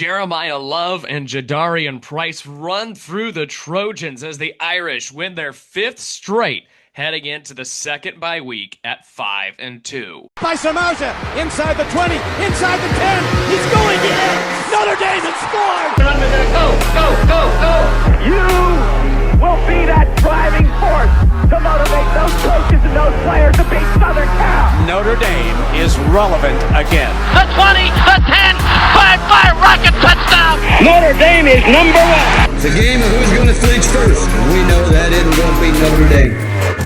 Jeremiah Love and Jadarian Price run through the Trojans as the Irish win their fifth straight, heading into the second bye week at 5-2. By Samarza, inside the 20, inside the 10, he's going in! Notre Dame has scored! Go! You will be that driving force to motivate those coaches and those players to beat Southern Cal. Notre Dame is relevant again. The 20, the 10, fire, rocket, touchdown! Notre Dame is number one. It's a game of who's going to flinch first. We know that it won't be Notre Dame.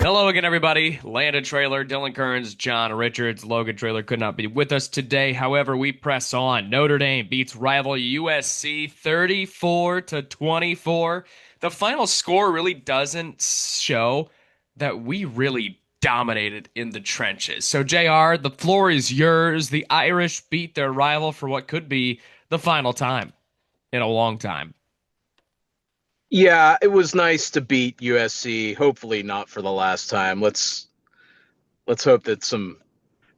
Hello again, everybody. Landon Traylor, Dylan Kearns, John Richards, Logan Traylor could not be with us today. However, we press on. Notre Dame beats rival USC 34-24. The final score really doesn't show that we really dominated in the trenches. So, JR, the floor is yours. The Irish beat their rival for what could be the final time in a long time. Yeah, it was nice to beat USC. Hopefully not for the last time. Let's hope that some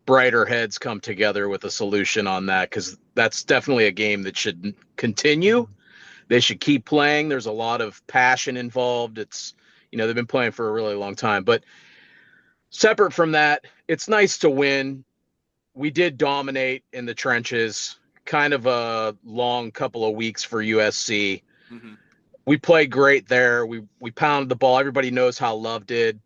brighter heads come together with a solution on that, because that's definitely a game that should continue. They should keep playing. There's a lot of passion involved. It's, they've been playing for a really long time. But separate from that, it's nice to win. We did dominate in the trenches. Kind of a long couple of weeks for USC. Mm-hmm. We played great there. We pounded the ball. Everybody knows how Love did.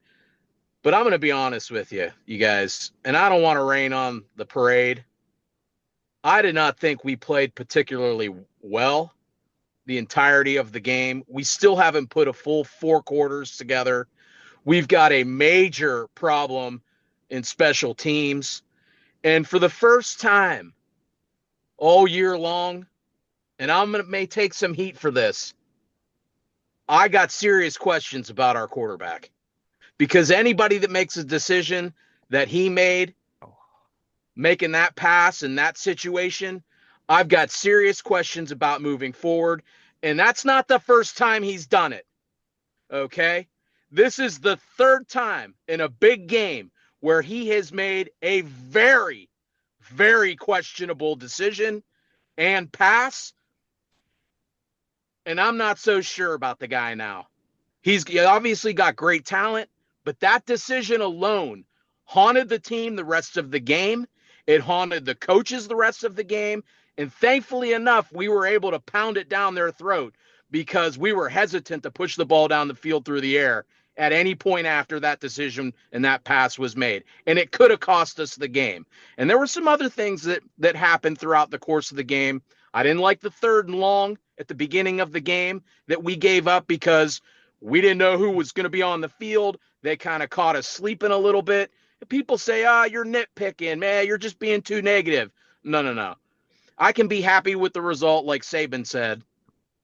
But I'm going to be honest with you guys, and I don't want to rain on the parade. I did not think we played particularly well the entirety of the game. We still haven't put a full 4 quarters together. We've got a major problem in special teams. And for the first time all year long, and may take some heat for this, I got serious questions about our quarterback, because anybody that makes a decision that he made, making that pass in that situation, I've got serious questions about moving forward. And that's not the first time he's done it. Okay? This is the third time in a big game where he has made a very, very questionable decision and pass. And I'm not so sure about the guy now. He's obviously got great talent, but that decision alone haunted the team the rest of the game. It haunted the coaches the rest of the game. And thankfully enough, we were able to pound it down their throat, because we were hesitant to push the ball down the field through the air at any point after that decision and that pass was made. And it could have cost us the game. And there were some other things that happened throughout the course of the game. I didn't like the 3rd and long at the beginning of the game that we gave up because we didn't know who was going to be on the field. They kind of caught us sleeping a little bit. People say, you're nitpicking, man, you're just being too negative. No. I can be happy with the result, like Saban said,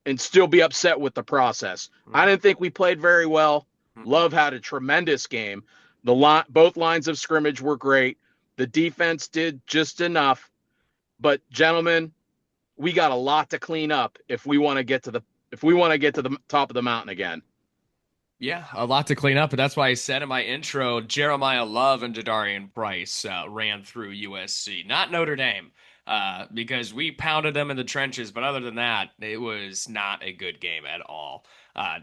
and still be upset with the process. I didn't think we played very well. Love had a tremendous game. Both lines of scrimmage were great. The defense did just enough. But gentlemen, we got a lot to clean up if we want to get to the top of the mountain again. Yeah, a lot to clean up, but that's why I said in my intro, Jeremiah Love and Jadarian Price ran through USC, not Notre Dame, because we pounded them in the trenches. But other than that, it was not a good game at all.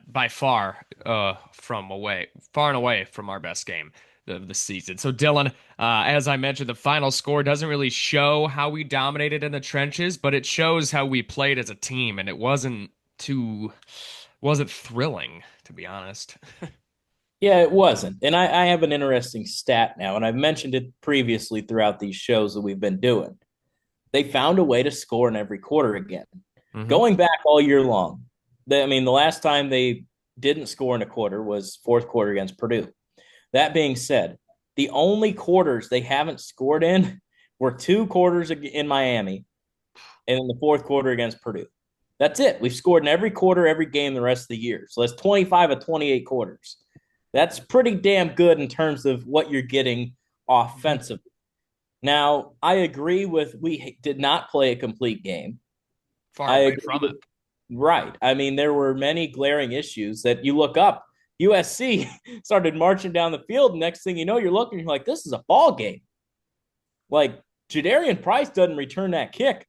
By far, far and away from our best game of the season. So, Dylan, as I mentioned, the final score doesn't really show how we dominated in the trenches, but it shows how we played as a team, and it wasn't thrilling, to be honest. Yeah, it wasn't. And I have an interesting stat now, and I've mentioned it previously throughout these shows that we've been doing. They found a way to score in every quarter again. Mm-hmm. Going back all year long, the last time they didn't score in a quarter was 4th quarter against Purdue. That being said, the only quarters they haven't scored in were 2 quarters in Miami and in the 4th quarter against Purdue. That's it. We've scored in every quarter, every game the rest of the year. So that's 25 of 28 quarters. That's pretty damn good in terms of what you're getting offensively. Now, I agree with we did not play a complete game. Far away from it. Right. There were many glaring issues that you look up. USC started marching down the field. Next thing you know, you're like, this is a ball game. Like, Jadarian Price doesn't return that kick.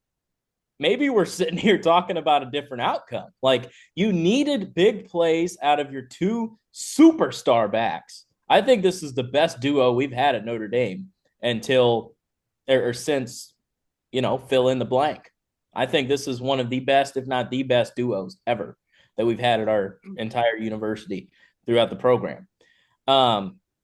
maybe we're sitting here talking about a different outcome. Like, you needed big plays out of your two superstar backs. I think this is the best duo we've had at Notre Dame until or since, fill in the blank. I think this is one of the best, if not the best duos ever that we've had at our entire university throughout the program.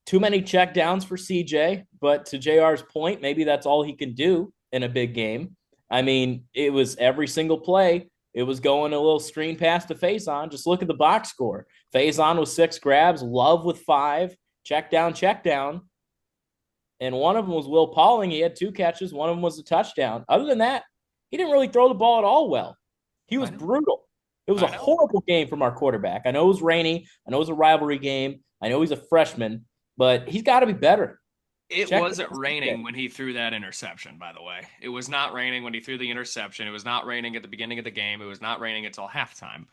Too many check downs for CJ, but to JR's point, maybe that's all he can do in a big game. I mean, it was every single play. It was going a little screen pass to Faison. Just look at the box score. Faison with 6 grabs, Love with 5, check down. And one of them was Will Pauling. He had 2 catches. One of them was a touchdown. Other than that, he didn't really throw the ball at all well. He was brutal. It was a horrible game from our quarterback. I know it was rainy. I know it was a rivalry game. I know he's a freshman, but he's got to be better. It wasn't raining when he threw that interception, by the way. It was not raining when he threw the interception. It was not raining at the beginning of the game. It was not raining until halftime.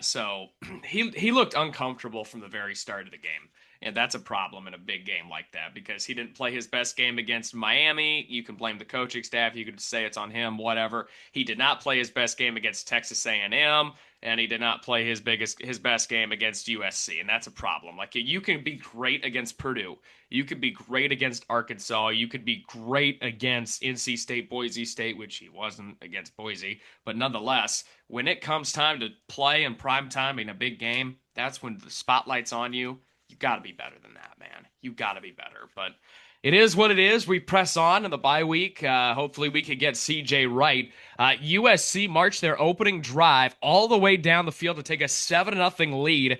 So he looked uncomfortable from the very start of the game. And that's a problem in a big game like that because he didn't play his best game against Miami. You can blame the coaching staff. You could say it's on him, whatever. He did not play his best game against Texas A&M, and he did not play his best game against USC, and that's a problem. Like, you can be great against Purdue. You could be great against Arkansas. You could be great against NC State, Boise State, which he wasn't against Boise. But nonetheless, when it comes time to play in prime time in a big game, that's when the spotlight's on you. You got to be better than that, man. You got to be better. But it is what it is. We press on in the bye week. Hopefully we can get CJ right. USC marched their opening drive all the way down the field to take a 7-0 lead.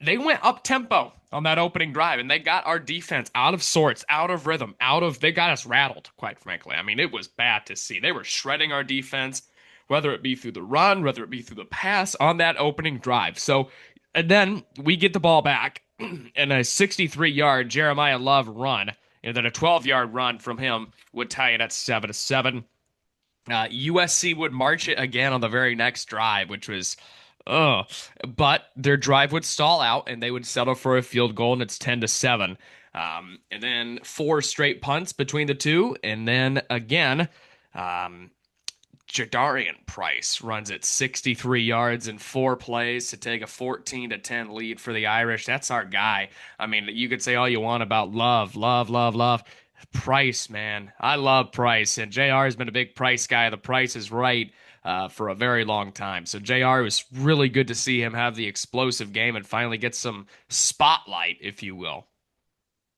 They went up tempo on that opening drive, and they got our defense out of sorts, out of rhythm, they got us rattled, quite frankly. I mean, it was bad to see. They were shredding our defense, whether it be through the run, whether it be through the pass on that opening drive. So, and then we get the ball back and a 63-yard Jeremiah Love run, and then a 12-yard run from him would tie it at 7-7. USC would march it again on the very next drive, which was, but their drive would stall out, and they would settle for a field goal, and it's 10-7. And then 4 straight punts between the two, and then again, Jadarian Price runs it 63 yards in 4 plays to take a 14-10 lead for the Irish. That's our guy. I mean, you could say all you want about Love. Price, man. I love Price, and JR has been a big Price guy. The Price is right for a very long time. So JR, was really good to see him have the explosive game and finally get some spotlight, if you will.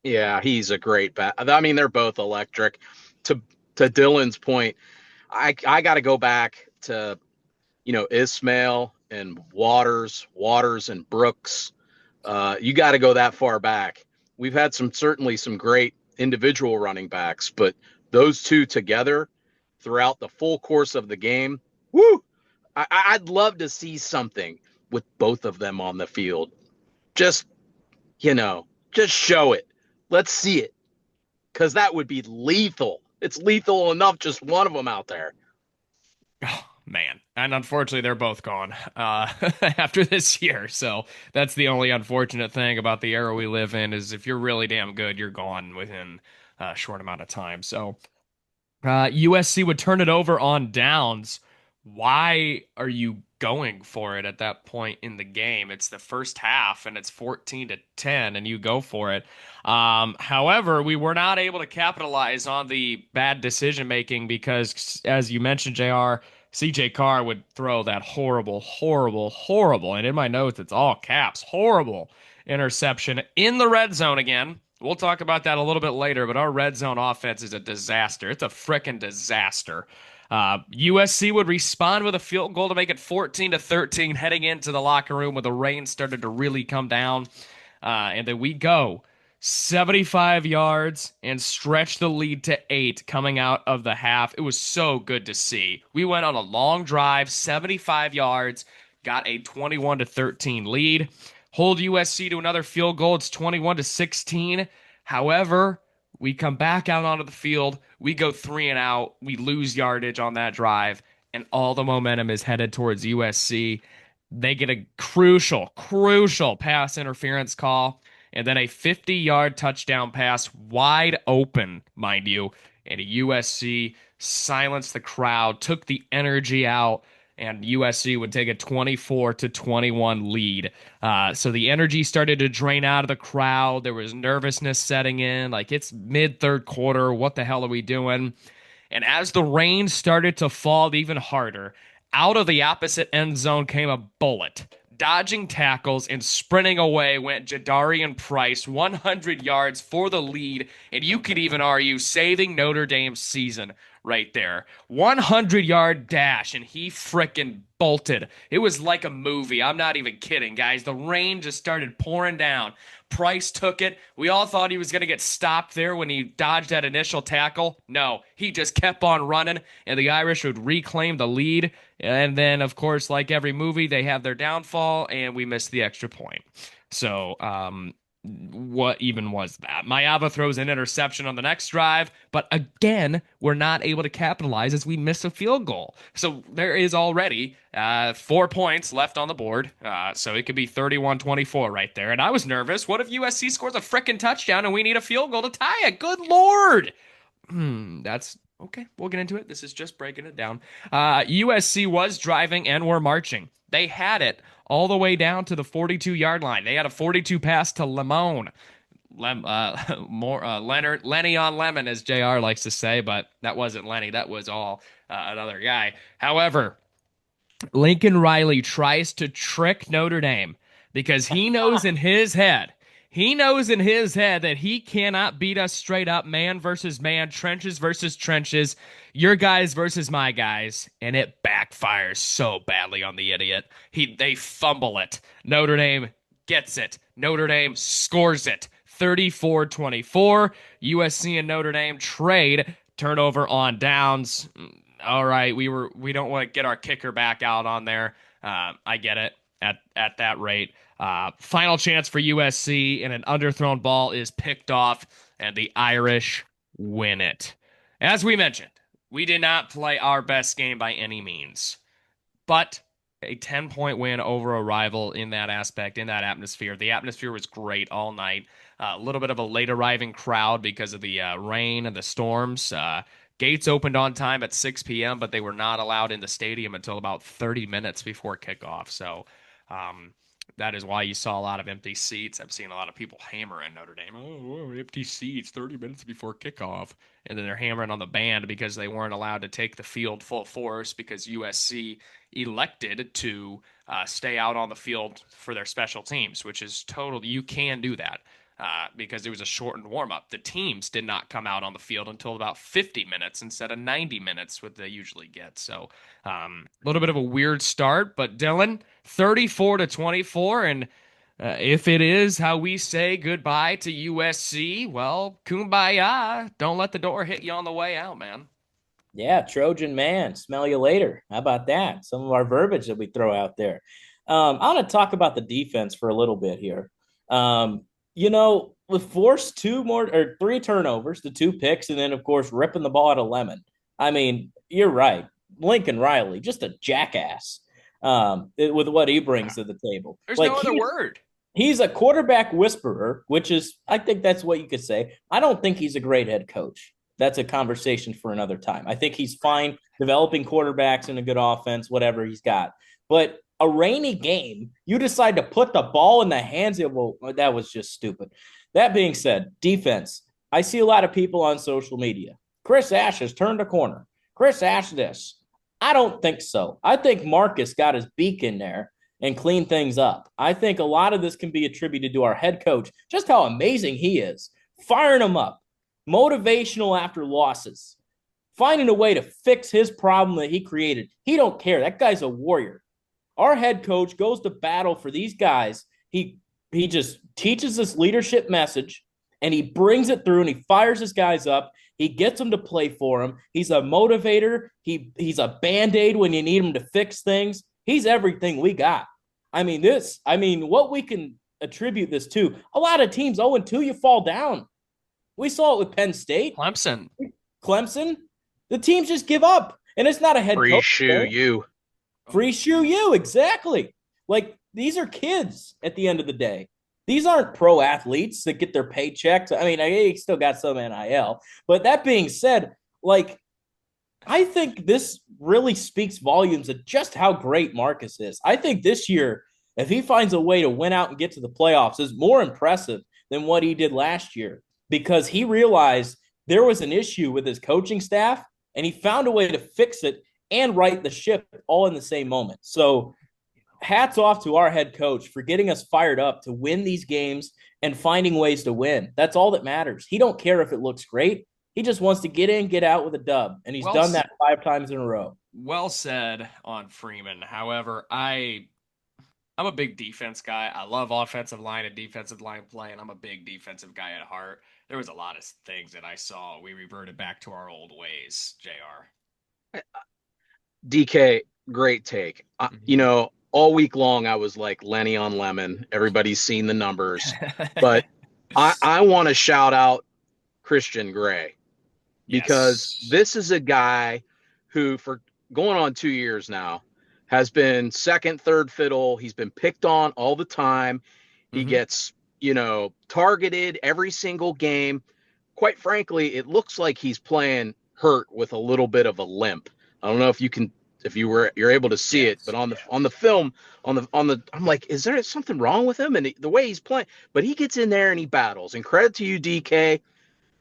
Yeah, he's a great bat. I mean, they're both electric. To Dylan's point, I got to go back to, Ismail and Waters and Brooks. You got to go that far back. We've had certainly some great individual running backs, but those two together throughout the full course of the game, woo! I'd love to see something with both of them on the field. Just show it. Let's see it, because that would be lethal. It's lethal enough, just one of them out there. Oh, man. And unfortunately, they're both gone after this year. So that's the only unfortunate thing about the era we live in is if you're really damn good, you're gone within a short amount of time. So USC would turn it over on downs. Why are you going for it at that point in the game? It's the first half and it's 14-10 and you go for it. However, we were not able to capitalize on the bad decision making because, as you mentioned, JR, CJ Carr would throw that horrible, and in my notes it's all caps, horrible interception in the red zone again. We'll talk about that a little bit later, but our red zone offense is a disaster. It's a frickin' disaster. USC would respond with a field goal to make it 14-13 heading into the locker room when the rain started to really come down. And then we go 75 yards and stretch the lead to 8 coming out of the half. It was so good to see. We went on a long drive, 75 yards, got a 21-13 lead. Hold USC to another field goal. It's 21-16. However, we come back out onto the field. We go 3 and out. We lose yardage on that drive, and all the momentum is headed towards USC. They get a crucial pass interference call, and then a 50-yard touchdown pass, wide open, mind you, and USC silenced the crowd, took the energy out, and USC would take a 24-21 lead. So the energy started to drain out of the crowd. There was nervousness setting in. Like, it's mid third quarter. What the hell are we doing? And as the rain started to fall even harder, out of the opposite end zone came a bullet. Dodging tackles and sprinting away went Jadarian Price, 100 yards for the lead, and you could even argue saving Notre Dame's season right there. 100-yard dash, and he frickin' bolted. It was like a movie. I'm not even kidding, guys. The rain just started pouring down. Price took it. We all thought he was going to get stopped there when he dodged that initial tackle. No, he just kept on running, and the Irish would reclaim the lead. And then, of course, like every movie, they have their downfall, and we missed the extra point. So, what even was that? Mayava throws an interception on the next drive, but again, we're not able to capitalize as we miss a field goal. So there is already 4 points left on the board. So it could be 31-24 right there. And I was nervous. What if USC scores a frickin' touchdown and we need a field goal to tie it? Good Lord. That's okay. We'll get into it. This is just breaking it down. USC was driving and were marching. They had it all the way down to the 42-yard line. They had a 42 pass to Lemon. Lenny on Lemon, as JR likes to say, but that wasn't Lenny. That was all another guy. However, Lincoln Riley tries to trick Notre Dame because he knows in his head that he cannot beat us straight up, man versus man, trenches versus trenches, your guys versus my guys, and it backfires so badly on the idiot. They fumble it. Notre Dame gets it. Notre Dame scores it. 34-24. USC and Notre Dame trade, turnover on downs. All right, we don't want to get our kicker back out on there. I get it at that rate. Final chance for USC, and an underthrown ball is picked off, and the Irish win it. As we mentioned, we did not play our best game by any means, but a 10-point win over a rival in that aspect, in that atmosphere. The atmosphere was great all night. A little bit of a late arriving crowd because of the rain and the storms. Gates opened on time at 6 p.m., but they were not allowed in the stadium until about 30 minutes before kickoff. So, that is why you saw a lot of empty seats. I've seen a lot of people hammering Notre Dame. Oh, empty seats, 30 minutes before kickoff. And then they're hammering on the band because they weren't allowed to take the field full force because USC elected to stay out on the field for their special teams, which is total. You can do that because it was a shortened warm-up. The teams did not come out on the field until about 50 minutes instead of 90 minutes, what they usually get. So a little bit of a weird start, but Dylan, 34-24, and if it is how we say goodbye to USC, well, kumbaya. Don't let the door hit you on the way out, man. Yeah, Trojan man, smell you later. How about that? Some of our verbiage that we throw out there. I want to talk about the defense for a little bit here. We forced 3 turnovers, the 2 picks, and then, of course, ripping the ball out of Lemon. I mean, you're right. Lincoln Riley, just a jackass with what he brings to the table. There's no other word. He's a quarterback whisperer, which is, I think that's what you could say. I don't think he's a great head coach. That's a conversation for another time. I think he's fine developing quarterbacks in a good offense, whatever he's got. But a rainy game, you decide to put the ball in the hands of, well, that was just stupid. That being said, defense. I see a lot of people on social media. Chris Ash has turned a corner. Chris Ash this. I don't think so. I think Marcus got his beak in there and cleaned things up. I think a lot of this can be attributed to our head coach, just how amazing he is. Firing him up. Motivational after losses. Finding a way to fix his problem that he created. He don't care. That guy's a warrior. Our head coach goes to battle for these guys. He just teaches this leadership message, and he brings it through, and he fires his guys up. He gets them to play for him. He's a motivator. He's a Band-Aid when you need him to fix things. He's everything we got. What we can attribute this to, a lot of teams, 0-2, you fall down. We saw it with Penn State. Clemson. The teams just give up. And it's not a head coach. Free shoe you, exactly. Like, these are kids at the end of the day. These aren't pro athletes that get their paychecks. I mean, they still got some NIL. But that being said, like, I think this really speaks volumes of just how great Marcus is. I think this year, if he finds a way to win out and get to the playoffs, is more impressive than what he did last year because he realized there was an issue with his coaching staff and he found a way to fix it and right the ship all in the same moment. So hats off to our head coach for getting us fired up to win these games and finding ways to win. That's all that matters. He don't care if it looks great. He just wants to get in, get out with a dub, and he's done that 5 times in a row. Well said on Freeman. However, I'm a big defense guy. I love offensive line and defensive line play, and I'm a big defensive guy at heart. There was a lot of things that I saw. We reverted back to our old ways, JR. DK, great take. All week long I was like Lenny on Lemon. Everybody's seen the numbers, but I want to shout out Christian Gray because this is a guy who, for going on 2 years now, has been second, third fiddle. He's been picked on all the time. He gets, targeted every single game. Quite frankly, it looks like he's playing hurt with a little bit of a limp. I don't know if you're able to see it, but on the film, I'm like, is there something wrong with him? And the way he's playing, but he gets in there and he battles. And credit to you, DK.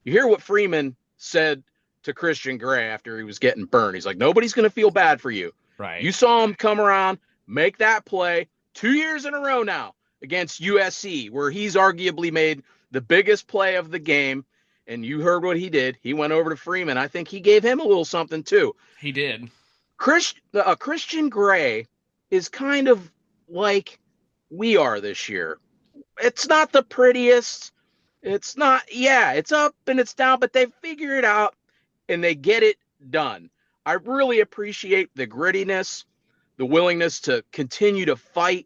You hear what Freeman said to Christian Gray after he was getting burned. He's like, nobody's going to feel bad for you. Right. You saw him come around, make that play 2 years in a row now against USC, where he's arguably made the biggest play of the game. And you heard what he did. He went over to Freeman. I think he gave him a little something too. He did. Christian Gray is kind of like we are this year. It's not the prettiest. It's not, it's up and it's down, but they figure it out and they get it done. I really appreciate the grittiness, the willingness to continue to fight.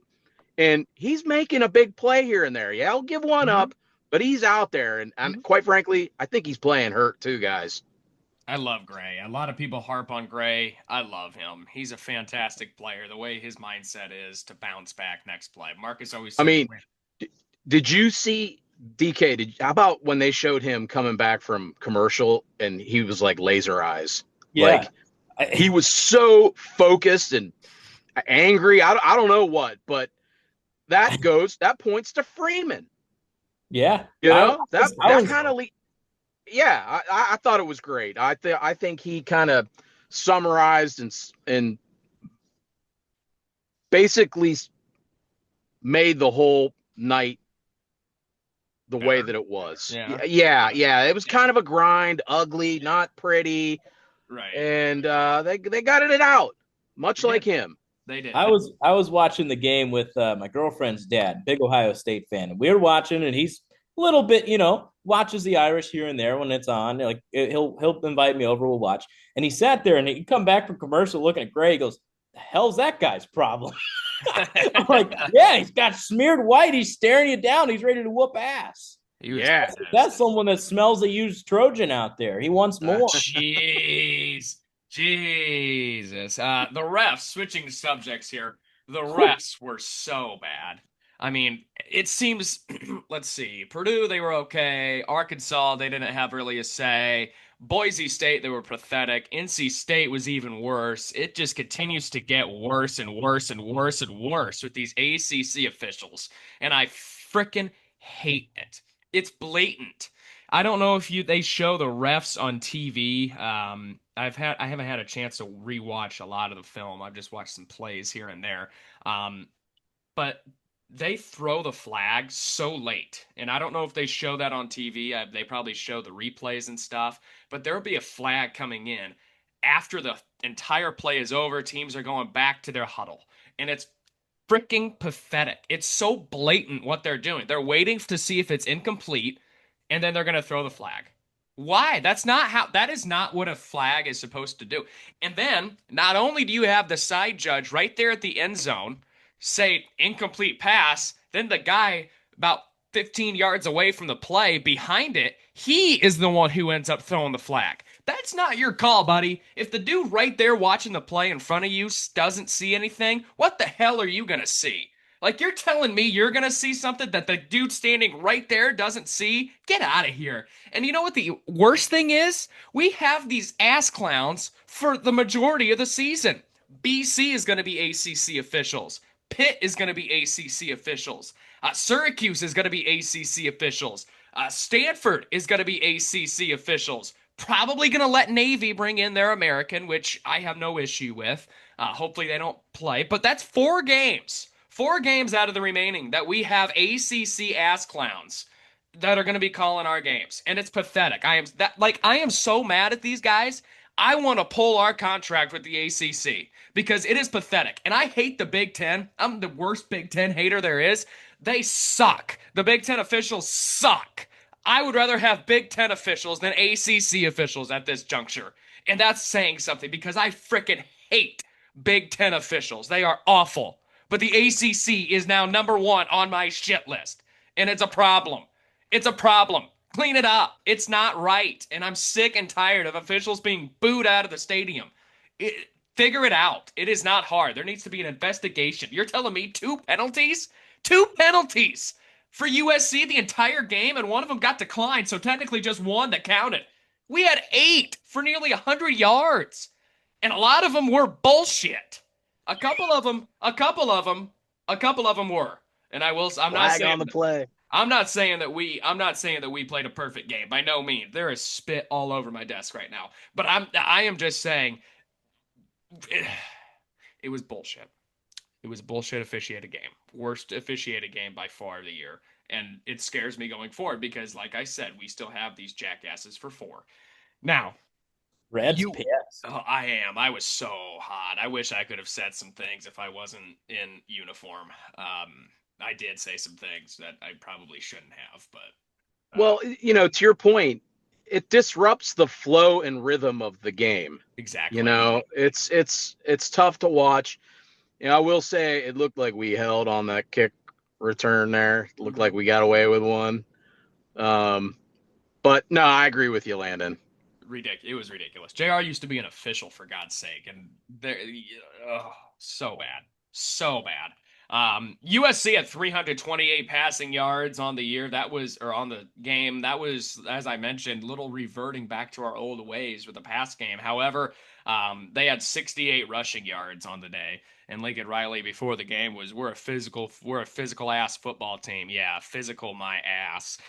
And he's making a big play here and there. Yeah, I'll give one up, but he's out there. And quite frankly, I think he's playing hurt too, guys. I love Gray. A lot of people harp on Gray. I love him. He's a fantastic player. The way his mindset is to bounce back next play. Marcus always said, did you see DK? How about when they showed him coming back from commercial and he was like laser eyes? Yeah. Like he was so focused and angry. I don't know what, but that points to Freeman. Yeah. That kind of I thought it was great. I think he kind of summarized and basically made the whole night the way that it was. Yeah. It was kind of a grind, ugly, not pretty. Right. And they got it out, much like him. They did. I was watching the game with my girlfriend's dad, big Ohio State fan. And we were watching, and he's a little bit, watches the Irish here and there when it's on. Like he'll invite me over, we'll watch. And he sat there and he'd come back from commercial looking at Gray. He goes, "The hell's that guy's problem?" I'm like, yeah, he's got smeared white. He's staring you down. He's ready to whoop ass. That's someone that smells a used Trojan out there. He wants more. Jesus. The refs, switching subjects here. The refs were so bad. I mean, it seems, let's see, Purdue, they were okay. Arkansas, they didn't have really a say. Boise State, they were pathetic. NC State was even worse. It just continues to get worse and worse and worse and worse with these ACC officials. And I freaking hate it. It's blatant. I don't know if they show the refs on TV. I haven't had a chance to rewatch a lot of the film. I've just watched some plays here and there. But they throw the flag so late. And I don't know if they show that on TV. They probably show the replays and stuff. But there'll be a flag coming in after the entire play is over. Teams are going back to their huddle. And it's freaking pathetic. It's so blatant what they're doing. They're waiting to see if it's incomplete, and then they're going to throw the flag. Why? That is not what a flag is supposed to do. And then, not only do you have the side judge right there at the end zone say incomplete pass, then the guy about 15 yards away from the play behind it, he is the one who ends up throwing the flag. That's not your call, buddy. If the dude right there watching the play in front of you doesn't see anything, what the hell are you going to see? Like, you're telling me you're gonna see something that the dude standing right there doesn't see? Get out of here. And you know what the worst thing is? We have these ass clowns for the majority of the season. BC is gonna be ACC officials. Pitt is gonna be ACC officials. Syracuse is gonna be ACC officials. Stanford is gonna be ACC officials. Probably gonna let Navy bring in their American, which I have no issue with. Hopefully they don't play, but that's 4 games. 4 games out of the remaining that we have ACC ass clowns that are going to be calling our games, and it's pathetic. I am so mad at these guys. I want to pull our contract with the ACC because it is pathetic, and I hate the Big Ten. I'm the worst Big Ten hater there is. They suck. The Big Ten officials suck. I would rather have Big Ten officials than ACC officials at this juncture, and that's saying something because I frickin' hate Big Ten officials. They are awful. But the ACC is now #1 on my shit list. And it's a problem. It's a problem. Clean it up. It's not right. And I'm sick and tired of officials being booed out of the stadium. Figure it out. It is not hard. There needs to be an investigation. You're telling me 2 penalties? 2 penalties for USC the entire game, and one of them got declined, so technically just one that counted. We had 8 for nearly 100 yards. And a lot of them were bullshit. A couple of them were. And I'm not saying on the play. I'm not saying that we played a perfect game. By no means. There is spit all over my desk right now. But I am just saying it was bullshit. It was a bullshit officiated game. Worst officiated game by far of the year. And it scares me going forward because, like I said, we still have these jackasses for 4. Now, Red's pissed. Oh, I am. I was so hot. I wish I could have said some things if I wasn't in uniform. I did say some things that I probably shouldn't have, but Well, to your point, it disrupts the flow and rhythm of the game. exactly. It's tough to watch. I will say it looked like we held on that kick return there. It looked like we got away with one. But no, I agree with you, Landon. It was ridiculous. JR used to be an official, for God's sake, and so bad. So bad. USC at 328 passing yards on the year. On the game. That was, as I mentioned, little reverting back to our old ways with the pass game. However, they had 68 rushing yards on the day. And Lincoln Riley before the game was, we're a physical ass football team. Yeah, physical my ass.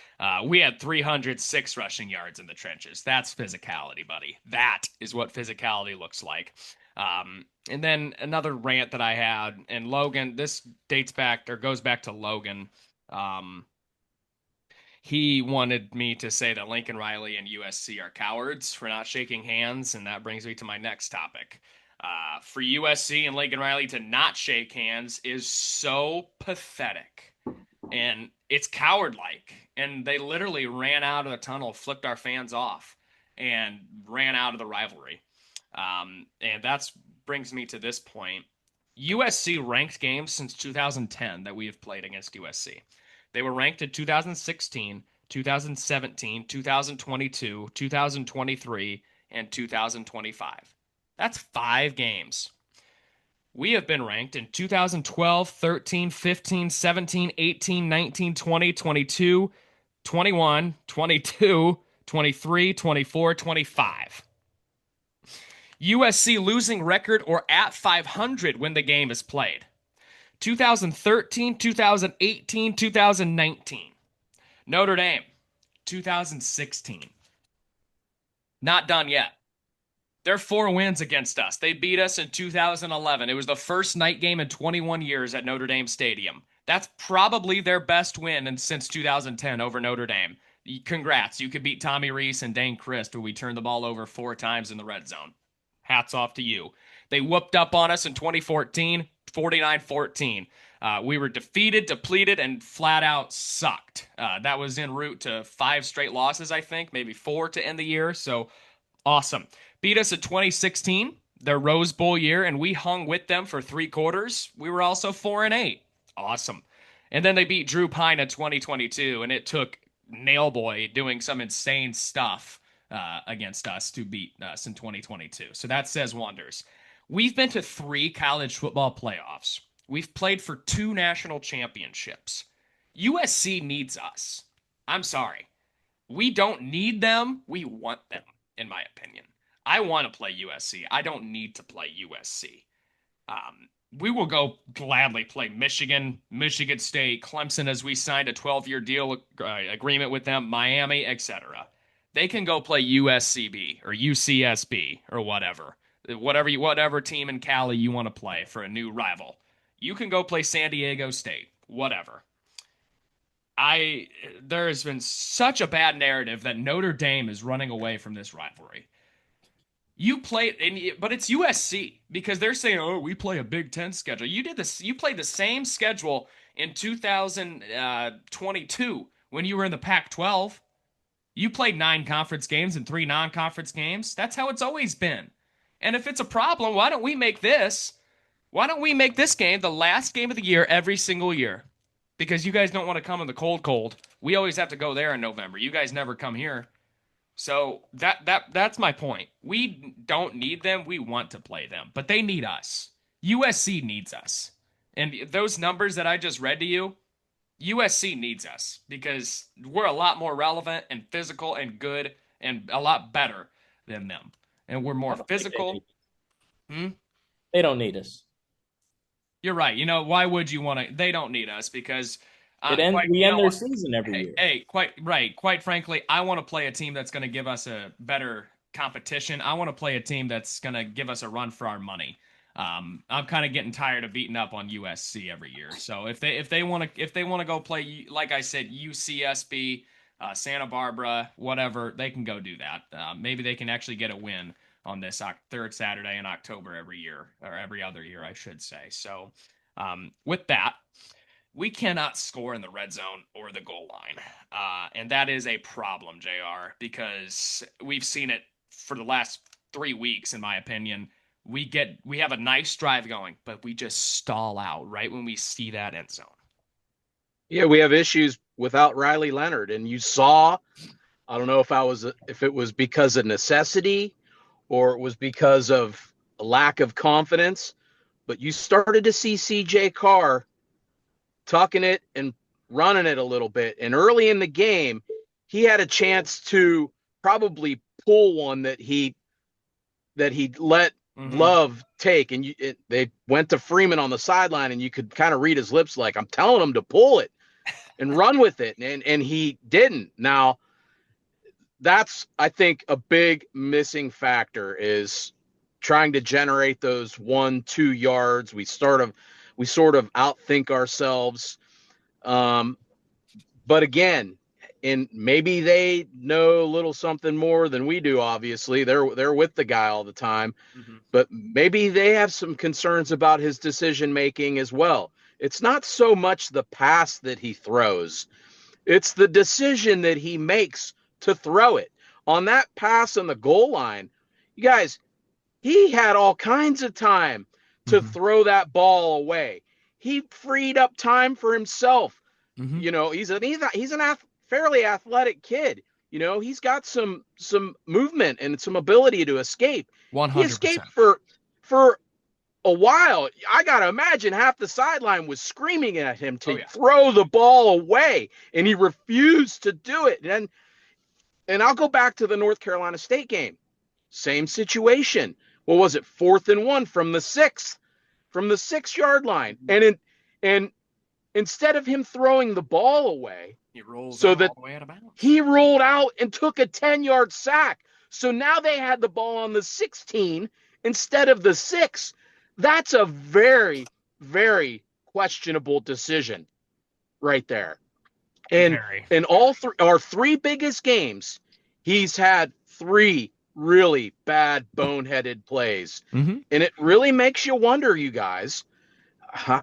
We had 306 rushing yards in the trenches. That's physicality, buddy. That is what physicality looks like. And then another rant that I had, and Logan, this goes back to Logan. He wanted me to say that Lincoln Riley and USC are cowards for not shaking hands, and that brings me to my next topic. For USC and Lincoln Riley to not shake hands is so pathetic, and it's coward-like. And they literally ran out of the tunnel, flipped our fans off, and ran out of the rivalry. And that brings me to this point. USC ranked games since 2010 that we have played against USC. They were ranked in 2016, 2017, 2022, 2023, and 2025. That's 5 games. We have been ranked in 2012, 13, 15, 17, 18, 19, 20, 22, 21, 22, 23, 24, 25. USC losing record or at 500 when the game is played. 2013, 2018, 2019. Notre Dame, 2016. Not done yet. They're 4 wins against us. They beat us in 2011. It was the first night game in 21 years at Notre Dame Stadium. That's probably their best win since 2010 over Notre Dame. Congrats. You could beat Tommy Rees and Dane Christ, who we turned the ball over 4 times in the red zone. Hats off to you. They whooped up on us in 2014, 49-14. We were defeated, depleted, and flat out sucked. That was en route to 5 straight losses, I think, maybe 4 to end the year. So awesome. Beat us in 2016, their Rose Bowl year, and we hung with them for 3 quarters. We were also 4-8. Awesome. And then they beat Drew Pine in 2022, and it took Nailboy doing some insane stuff against us to beat us in 2022. So that says wonders. We've been to 3 college football playoffs. We've played for 2 national championships. USC needs us. I'm sorry. We don't need them. We want them, in my opinion. I want to play USC. I don't need to play USC. We will go gladly play Michigan, Michigan State, Clemson, as we signed a 12-year deal agreement with them, Miami, etc. They can go play USCB or UCSB or whatever team in Cali you want to play for a new rival. You can go play San Diego State, whatever. There has been such a bad narrative that Notre Dame is running away from this rivalry. But it's USC because they're saying, "Oh, we play a Big Ten schedule." You did this. You played the same schedule in 2022 when you were in the Pac-12. You played 9 conference games and 3 non-conference games. That's how it's always been. And if it's a problem, why don't we make this? Why don't we make this game the last game of the year every single year? Because you guys don't want to come in the cold. We always have to go there in November. You guys never come here. So that's my point. We don't need them. We want to play them, but they need us. USC needs us. And those numbers that I just read to you, USC needs us because we're a lot more relevant and physical and good and a lot better than them. And we're more physical. They don't need us. You're right. Why would you want to? They don't need us because we end their season every year. Hey, quite right. Quite frankly, I want to play a team that's going to give us a better competition. I want to play a team that's going to give us a run for our money. I'm kind of getting tired of beating up on USC every year. So if they want to go play, like I said, UCSB, Santa Barbara, whatever, they can go do that. Maybe they can actually get a win on this third Saturday in October every year, or every other year, I should say. So with that, we cannot score in the red zone or the goal line. And that is a problem, JR, because we've seen it for the last 3 weeks, in my opinion. We have a nice drive going, but we just stall out right when we see that end zone. Yeah, we have issues without Riley Leonard. And you saw, I don't know if it was because of necessity or it was because of a lack of confidence, but you started to see CJ Carr tucking it and running it a little bit. And early in the game, he had a chance to probably pull one that he let Love take. And they went to Freeman on the sideline, and you could kind of read his lips like, I'm telling him to pull it and run with it. And he didn't. Now, that's, I think, a big missing factor is trying to generate those 1-2 yards. We sort of outthink ourselves. But again, and maybe they know a little something more than we do, obviously. They're with the guy all the time. But maybe they have some concerns about his decision-making as well. It's not so much the pass that he throws. It's the decision that he makes to throw it. On that pass on the goal line, you guys, he had all kinds of time to throw that ball away. He freed up time for himself. He's a fairly athletic kid. He's got some movement and some ability to escape. 100%. He escaped for a while. I got to imagine half the sideline was screaming at him to throw the ball away, and he refused to do it. And I'll go back to the North Carolina State game. Same situation. What was it? 4th and 1 from the 6-yard line. And instead of him throwing the ball away, he rolls so all that the way out of bounds. He rolled out and took a 10-yard sack. So now they had the ball on the 16 instead of the 6. That's a very, very questionable decision right there. And in our 3 biggest games, he's had 3 really bad boneheaded plays. And it really makes you wonder, you guys. I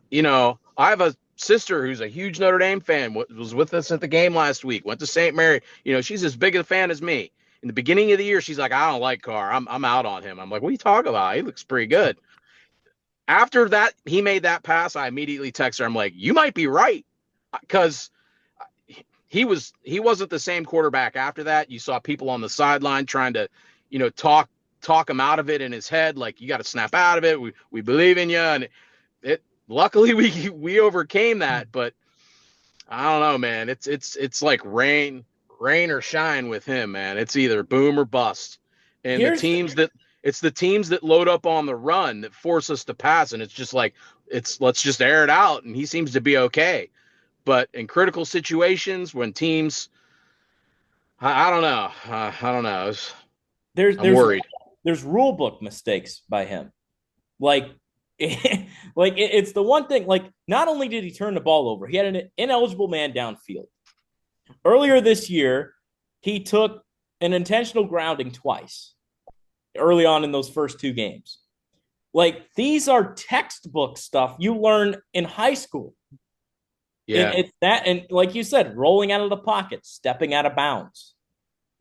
have a sister who's a huge Notre Dame fan, was with us at the game last week, went to St. Mary. She's as big a fan as me. In the beginning of the year, she's like, I don't like Carr. I'm out on him. I'm like, what are you talking about? He looks pretty good. After that, he made that pass, I immediately text her. I'm like, you might be right, because he wasn't the same quarterback after that. You saw people on the sideline trying to, talk him out of it in his head, like, you got to snap out of it. We believe in you. And luckily we overcame that, but I don't know, man. It's like rain or shine with him, man. It's either boom or bust. And Here's the teams that load up on the run that force us to pass, and it's just like it's let's just air it out, and he seems to be okay. But in critical situations, when teams, I don't know, I don't know. there's I'm there's worried. there's rule book mistakes by him. Like, it's the one thing. Like, not only did he turn the ball over, he had an ineligible man downfield. Earlier this year, he took an intentional grounding twice early on in those first two games. Like, these are textbook stuff you learn in high school. Yeah, And it's that, and like you said, rolling out of the pocket, stepping out of bounds.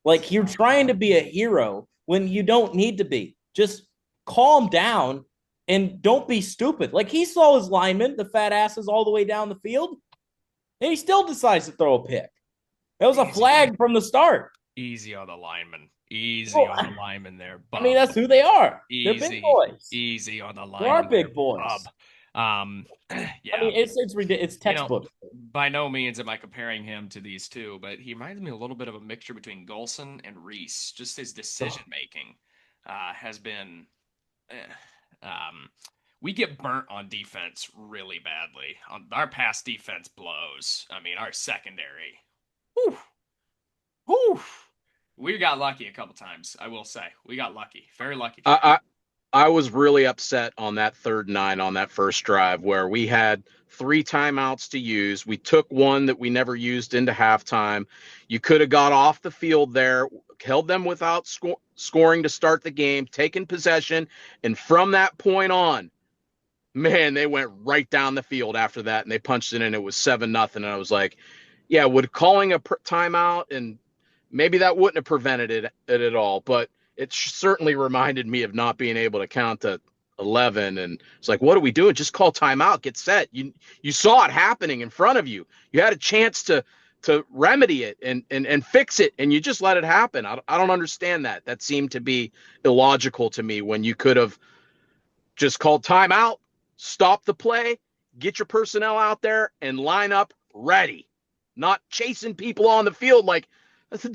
Like, you're trying to be a hero when you don't need to be. Just calm down and don't be stupid. Like, he saw his linemen, the fat asses, all the way down the field, and he still decides to throw a pick. That was a flag from the start. Easy on the lineman. Easy Well, on the lineman there, I Bub. mean, that's who they are. They're big Easy. boys. Easy on the They lineman are there, big boys. Bub. I Yeah. mean, it's ridiculous. It's textbook. By no means am I comparing him to these two, but he reminds me a little bit of a mixture between Golson and Reese. Just his decision making has been. We get burnt on defense really badly. Our pass defense blows. I mean, our secondary. Whew, whew. We got lucky a couple times. I will say we got lucky, very lucky. I was really upset on that 3rd and 9 on that first drive where we had 3 timeouts to use. We took one that we never used into halftime. You could have got off the field there, held them without scoring to start the game, taken possession, and from that point on, man, they went right down the field after that, and they punched it in. It was 7-0, and I was like, yeah, would calling a timeout, and maybe that wouldn't have prevented it at all, but it certainly reminded me of not being able to count to 11. And it's like, what are we doing? Just call timeout, get set. You saw it happening in front of you. You had a chance to remedy it and fix it, and you just let it happen. I don't understand that. That seemed to be illogical to me when you could have just called timeout, stop the play, get your personnel out there, and line up ready. Not chasing people on the field like,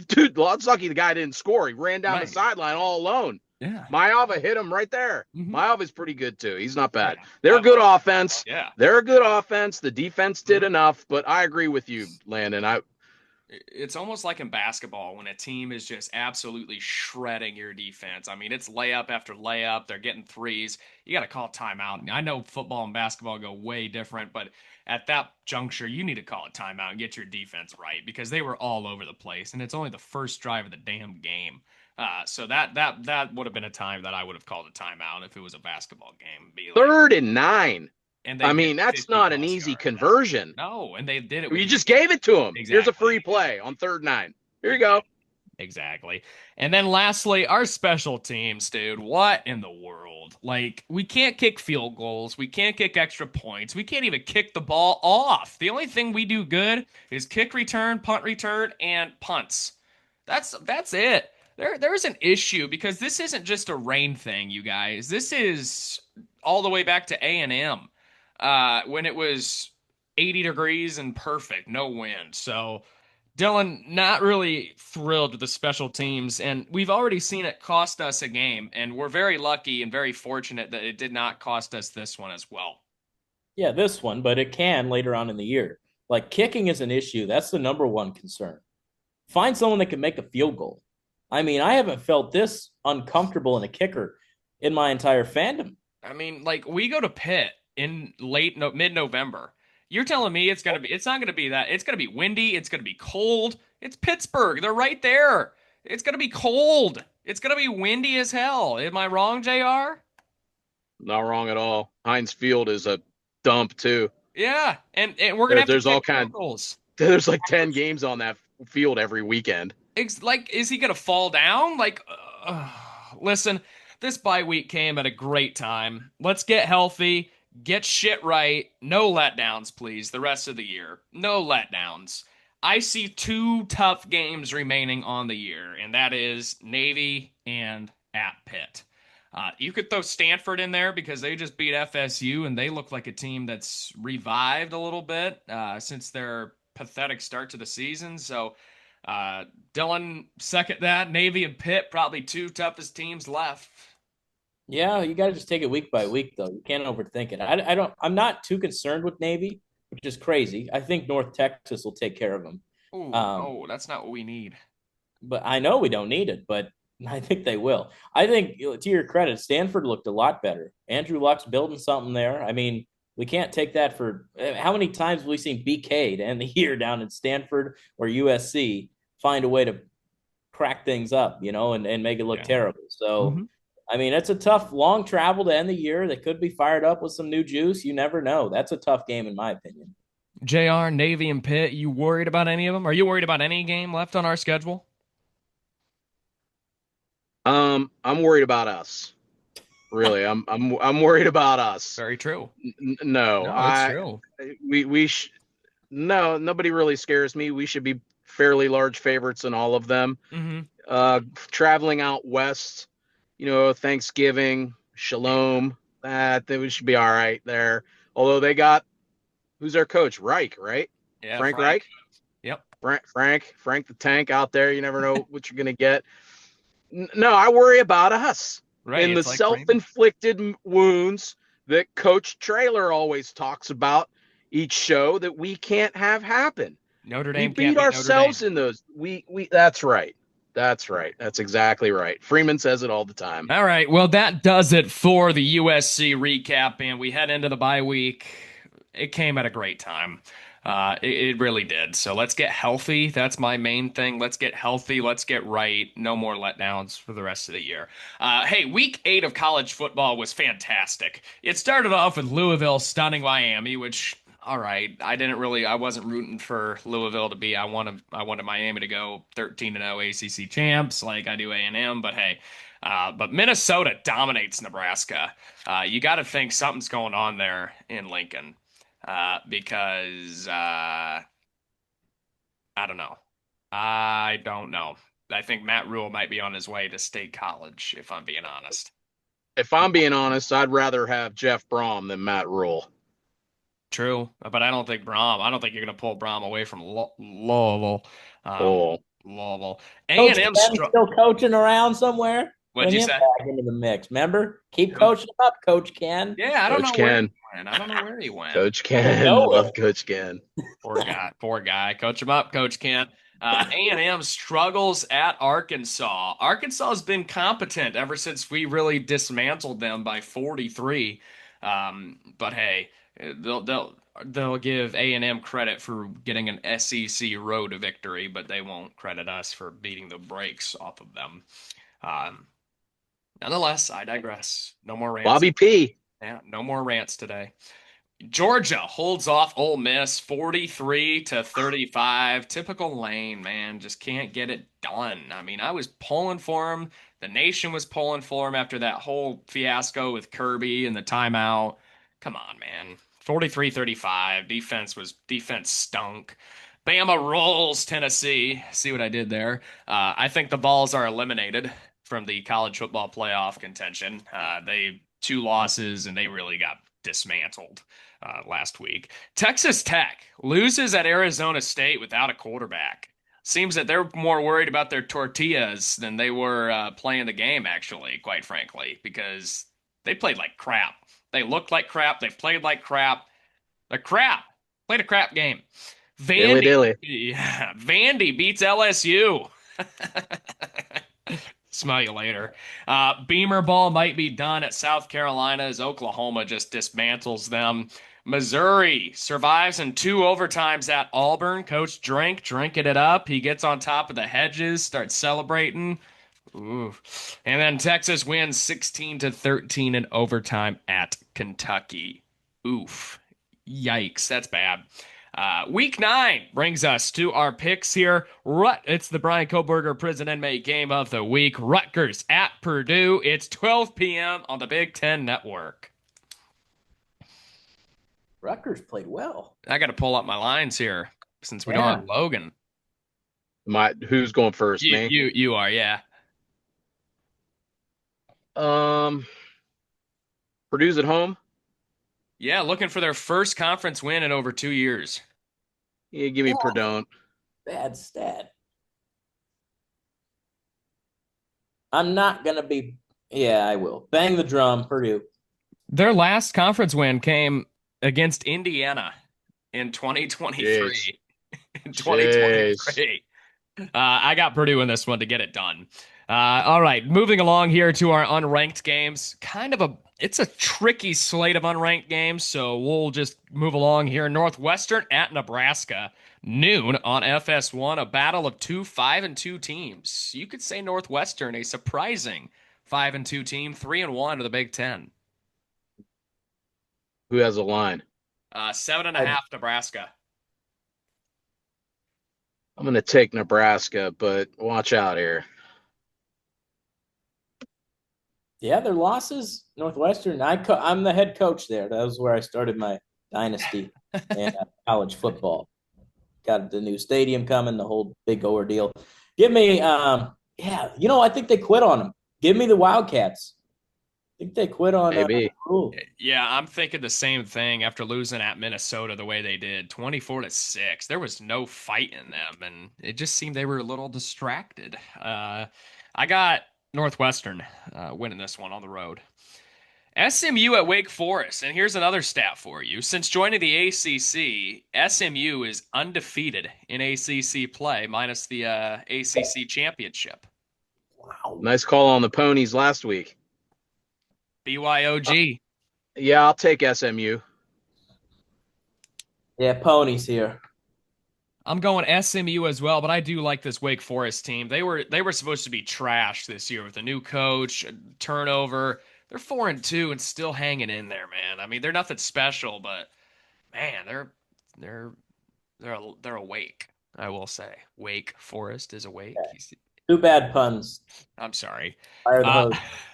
dude, it's lucky the guy didn't score. He ran down the sideline all alone. Yeah. Mayava hit him right there. Mm-hmm. Mayava's pretty good too. He's not bad. They're a good offense. Yeah. They're a good offense. The defense did enough, but I agree with you, Landon. It's almost like in basketball when a team is just absolutely shredding your defense. I mean, it's layup after layup. They're getting threes. You got to call timeout. I know football and basketball go way different, but at that juncture, you need to call a timeout and get your defense right because they were all over the place, and it's only the first drive of the damn game. So that would have been a time that I would have called a timeout if it was a basketball game. Be like, 3rd and 9. and I mean, that's not an easy conversion. No, and they did it. You just gave it to him. Exactly. Here's a free play on 3rd and 9. Here you go. Exactly. And then lastly, our special teams, dude. What in the world? Like, we can't kick field goals. We can't kick extra points. We can't even kick the ball off. The only thing we do good is kick return, punt return, and punts. That's it. There's an issue because this isn't just a rain thing, you guys. This is all the way back to A&M when it was 80 degrees and perfect, no wind. So, Dylan, not really thrilled with the special teams, and we've already seen it cost us a game, and we're very lucky and very fortunate that it did not cost us this one as well. Yeah, this one, but it can later on in the year. Like, kicking is an issue. That's the number one concern. Find someone that can make a field goal. I mean, I haven't felt this uncomfortable in a kicker in my entire fandom. I mean, like, we go to Pitt in mid-November. You're telling me it's not gonna be that. It's gonna be windy. It's gonna be cold. It's Pittsburgh. They're right there. It's gonna be cold. It's gonna be windy as hell. Am I wrong, JR? Not wrong at all. Heinz Field is a dump too. Yeah, and we're gonna have there's to all kick kind field goals. There's like 10 games on that field every weekend. Like, is he gonna fall down? Like, listen, this bye week came at a great time. Let's get healthy, get shit right. No letdowns, please. The rest of the year, no letdowns. I see 2 tough games remaining on the year, and that is Navy and at Pitt. You could throw Stanford in there because they just beat FSU and they look like a team that's revived a little bit since their pathetic start to the season. So, Dylan, second that. Navy and Pitt, probably two toughest teams left. Yeah, you got to just take it week by week, though. You can't overthink it. I don't. I'm not too concerned with Navy, which is crazy. I think North Texas will take care of them. Oh, Um, no, that's not what we need. but I know we don't need it, but I think they will. I think, to your credit, Stanford looked a lot better. Andrew Luck's building something there. I mean, we can't take that for how many times have we seen BK to end the year down in Stanford or USC find a way to crack things up, and make it look Yeah. terrible. So, Mm-hmm. I mean, it's a tough, long travel to end the year. They could be fired up with some new juice. You never know. That's a tough game, in my opinion. JR, Navy, and Pitt, you worried about any of them? Are you worried about any game left on our schedule? I'm worried about us. Really, I'm worried about us. Very true. No, No, it's true. we no, nobody really scares me. We should be fairly large favorites in all of them. Mm-hmm. Traveling out west, Thanksgiving, Shalom, that we should be all right there. Although they got who's their coach? Reich, right? Yeah, Frank Frank. Reich? Yep. Frank the Tank out there. You never know what you're gonna get. No, I worry about us Right. and the It's like Kramer. self-inflicted wounds that Coach Trailer always talks about each show that we can't have happen. Notre We Dame can't beat beat Notre ourselves Dame. in those. We that's right. That's right. That's exactly right. Freeman says it all the time. All right. Well, that does it for the USC recap, and we head into the bye week. It came at a great time. It really did. So let's get healthy. That's my main thing. Let's get healthy. Let's get right. No more letdowns for the rest of the year. Hey, week 8 of college football was fantastic. It started off with Louisville stunning Miami, which, all right, I wasn't rooting for Louisville to be. I wanted Miami to go 13-0 ACC champs like I do A&M, but hey. But Minnesota dominates Nebraska. You got to think something's going on there in Lincoln. Because I don't know. I don't know. I think Matt Rule might be on his way to State College, if I'm being honest. If I'm being honest, I'd rather have Jeff Brom than Matt Rule. True, but I don't think Brom. I don't think you're going to pull Brom away from Louisville. Oh, Louisville. Coach A&M Ken still coaching around somewhere. What'd Bring you him say? back into the mix. Remember, keep coaching up, Coach Ken. Yeah, I don't Coach know where Ken. he went. I don't know where he went. Coach Ken. No. Love Coach Ken. Poor guy. Coach him up, Coach Kent. A&M struggles at Arkansas. Arkansas has been competent ever since we really dismantled them by 43. But hey, they'll give A&M credit for getting an SEC road victory, but they won't credit us for beating the brakes off of them. Nonetheless, I digress. No more rants. Bobby P. Yeah, no more rants today. Georgia holds off Ole Miss 43-35. Typical Lane, man, just can't get it done. I mean, I was pulling for him. The nation was pulling for him after that whole fiasco with Kirby and the timeout. Come on, man. 43-35. Defense stunk. Bama rolls Tennessee. See what I did there? I think the Vols are eliminated from the college football playoff contention. They 2 losses and they really got dismantled last week. Texas Tech loses at Arizona State without a quarterback. Seems that they're more worried about their tortillas than they were playing the game, actually, quite frankly, because they played like crap. They looked like crap. They played like crap. They're crap. Played a crap game. Dilly. Yeah, Vandy beats LSU. Smell you later. Beamer ball might be done at South Carolina as Oklahoma just dismantles them. Missouri survives in 2 overtimes at Auburn. Coach drinking it up. He gets on top of the hedges, starts celebrating. Ooh. And then Texas wins 16-13 in overtime at Kentucky. Oof. Yikes. That's bad. Week 9 brings us to our picks here. It's the Brian Koberger Prison Inmate Game of the Week. Rutgers at Purdue. It's 12 p.m. on the Big Ten Network. Rutgers played well. I got to pull up my lines here since we don't have Logan. Who's going first? Me? You are, yeah. Um, Purdue's at home. Yeah, looking for their first conference win in over 2 years. Yeah, give me Purdue. Bad stat. I'm not gonna be. Yeah, I will. Bang the drum, Purdue. Their last conference win came against Indiana in Jeez. 2023. In Jeez. 2023. I got Purdue in this one to get it done. All right, moving along here to our unranked games. It's a tricky slate of unranked games, so we'll just move along here. Northwestern at Nebraska, noon on FS1, a battle of two 5-2 teams. You could say Northwestern, a surprising 5-2 team, 3-1 to the Big Ten. Who has a line? 7.5 Nebraska. I'm going to take Nebraska, but watch out here. Yeah, their losses. Northwestern. I'm the head coach there. That was where I started my dynasty in college football. Got the new stadium coming, the whole big ordeal. Give me, yeah, I think they quit on them. Give me the Wildcats. I think they quit on Maybe. Rule. Yeah, I'm thinking the same thing after losing at Minnesota the way they did, 24-6. There was no fight in them, and it just seemed they were a little distracted. I got Northwestern winning this one on the road. SMU at Wake Forest, and here's another stat for you. Since joining the ACC, SMU is undefeated in ACC play, minus the ACC championship. Wow. Nice call on the ponies last week. BYOG. Yeah, I'll take SMU. Yeah, ponies here. I'm going SMU as well, but I do like this Wake Forest team. They were supposed to be trashed this year with a new coach, turnover. They're 4-2 and still hanging in there, man. I mean, they're nothing special, but man, they're they're awake. I will say, Wake Forest is awake. Two bad puns. I'm sorry. Fire the Uh, hose.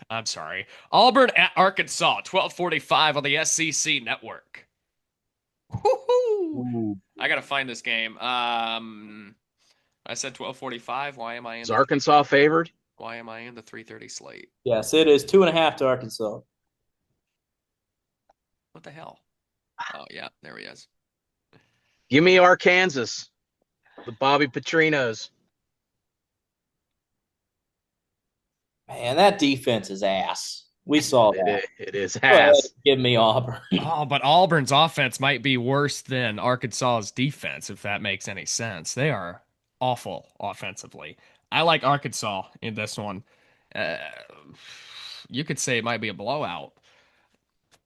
I'm sorry. Auburn at Arkansas, 12:45 on the SEC network. Woo-hoo! I gotta find this game. I said 12:45. Why am I in Is the Arkansas favored? Why am I in the 3:30 slate? Yes, it is 2.5 to Arkansas. What the hell? Oh yeah, there he is. Give me Arkansas. The Bobby Petrinos. Man, that defense is ass. We saw that. It is Go ahead, ass. give me Auburn. Oh, but Auburn's offense might be worse than Arkansas's defense, if that makes any sense. They are awful offensively. I like Arkansas in this one. Uh, you could say it might be a blowout.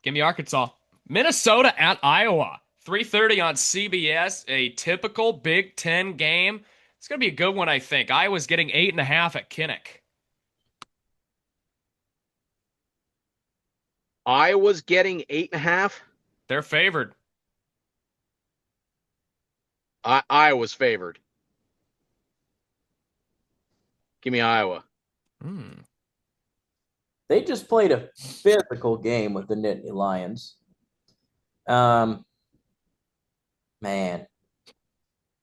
Give me Arkansas. Minnesota at Iowa. 3:30 on CBS. A typical Big Ten game. It's going to be a good one, I think. Iowa's getting 8.5 at Kinnick. Iowa's getting 8.5. They're favored. Iowa's favored. Give me Iowa. They just played a physical game with the Nittany Lions. Man,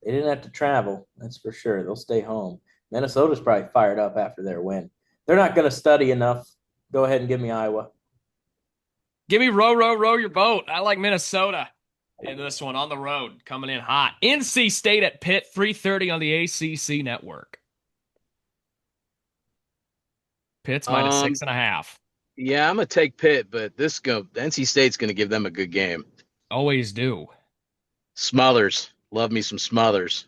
they didn't have to travel. That's for sure. They'll stay home. Minnesota's probably fired up after their win. They're not going to study enough. Go ahead and give me Iowa. Give me row your boat. I like Minnesota in this one on the road, coming in hot. NC State at Pitt, 3:30 on the ACC network. Pitt's minus 6.5. Yeah, I'm gonna take Pitt, but NC State's gonna give them a good game. Always do. Smothers, love me some Smothers.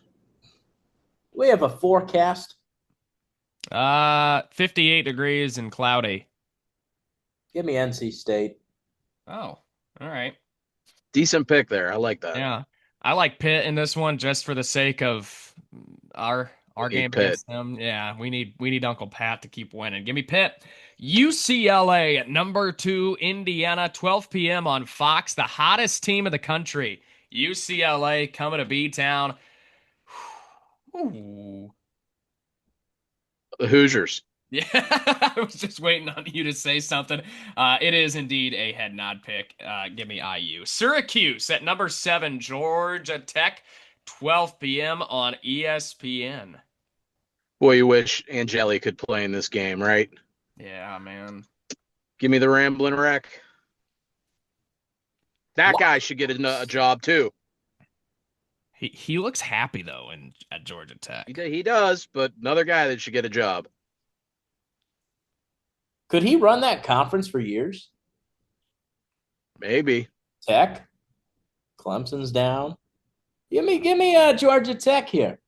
We have a forecast. 58 degrees and cloudy. Give me NC State. Oh, all right. Decent pick there. I like that. Yeah, I like Pitt in this one just for the sake of our game Pitt. against them. Yeah, we need Uncle Pat to keep winning. Give me Pitt. UCLA at number 2, Indiana, 12 p.m. on Fox, the hottest team in the country. UCLA coming to B-Town. Ooh. The Hoosiers. Yeah, I was just waiting on you to say something. It is indeed a head nod pick. Give me IU. Syracuse at number 7, Georgia Tech, 12 p.m. on ESPN. Boy, you wish Angeli could play in this game, right? Yeah, man. Give me the Rambling Wreck. That guy should get a job too. He looks happy though at Georgia Tech. He does, but another guy that should get a job. Could he run that conference for years? Maybe. Tech, Clemson's down. Give me Georgia Tech here.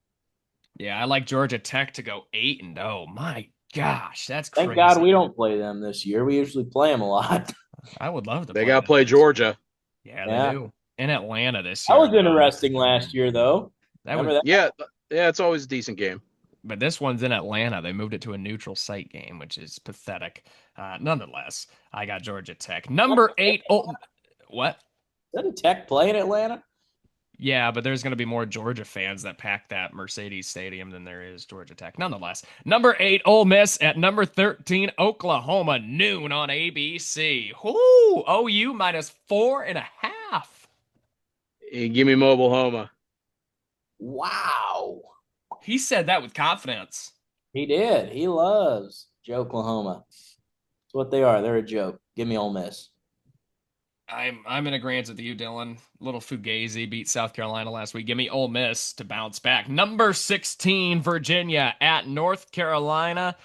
Yeah, I like Georgia Tech to go 8-0. My gosh, that's crazy. Thank God we don't play them this year. We usually play them a lot. I would love to. They got to play Georgia. Yeah, they do. In Atlanta this That year. was interesting last year, though. That? Yeah, it's always a decent game. But this one's in Atlanta. They moved it to a neutral site game, which is pathetic. Nonetheless, I got Georgia Tech. Number 8. Oh, what? Doesn't Tech play in Atlanta? Yeah, but there's going to be more Georgia fans that pack that Mercedes Stadium than there is Georgia Tech. Nonetheless, number 8, Ole Miss at number 13, Oklahoma, noon on ABC. Ooh, OU -4.5. Hey, give me Mobile Homa. Wow. He said that with confidence. He did. He loves Oklahoma. That's what they are. They're a joke. Give me Ole Miss. I'm in agreement with you, Dylan. Little Fugazi beat South Carolina last week. Give me Ole Miss to bounce back. Number 16, Virginia at North Carolina.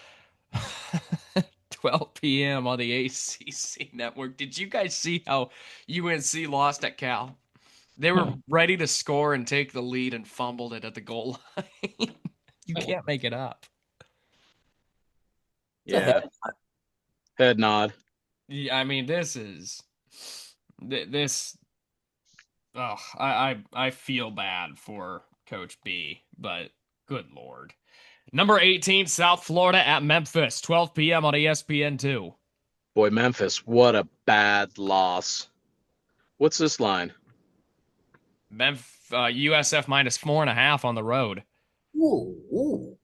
12 p.m. on the ACC network. Did you guys see how UNC lost at Cal? They were ready to score and take the lead and fumbled it at the goal line. You can't make it up. Yeah. Head nod. Yeah, I mean, this. Oh, I feel bad for Coach B, but good Lord. Number 18, South Florida at Memphis, 12 p.m. on ESPN2. Boy, Memphis, what a bad loss. What's this line? USF -4.5 on the road. Ooh.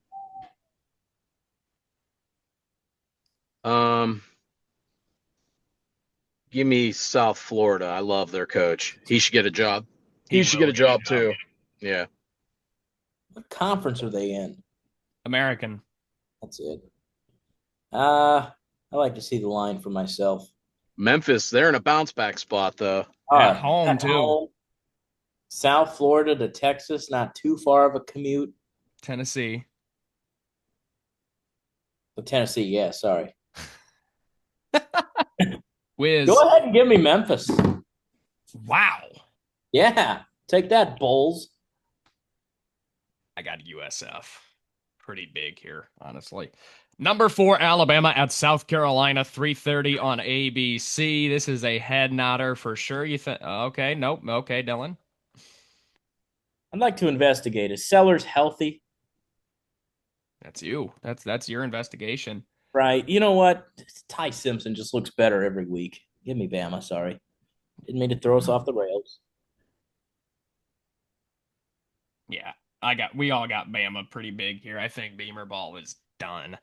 Give me South Florida. I love their coach. He should get a job. He should get a job too. Yeah. What conference are they in? American. That's it. I like to see the line for myself. Memphis, they're in a bounce back spot though. At home too. Home. South Florida to Texas, not too far of a commute. Tennessee. Tennessee, yeah, sorry. Wiz. Go ahead and give me Memphis. Wow. Yeah, take that, Bulls. I got USF. Pretty big here, honestly. Number 4, Alabama at South Carolina, 3:30 on ABC. This is a head nodder for sure. You think? Okay, nope. Okay, Dylan. I'd like to investigate. Is Sellers healthy? That's you. That's your investigation. Right. You know what? Ty Simpson just looks better every week. Give me Bama. Sorry. Didn't mean to throw us off the rails. Yeah, we all got Bama pretty big here. I think Beamer ball is done.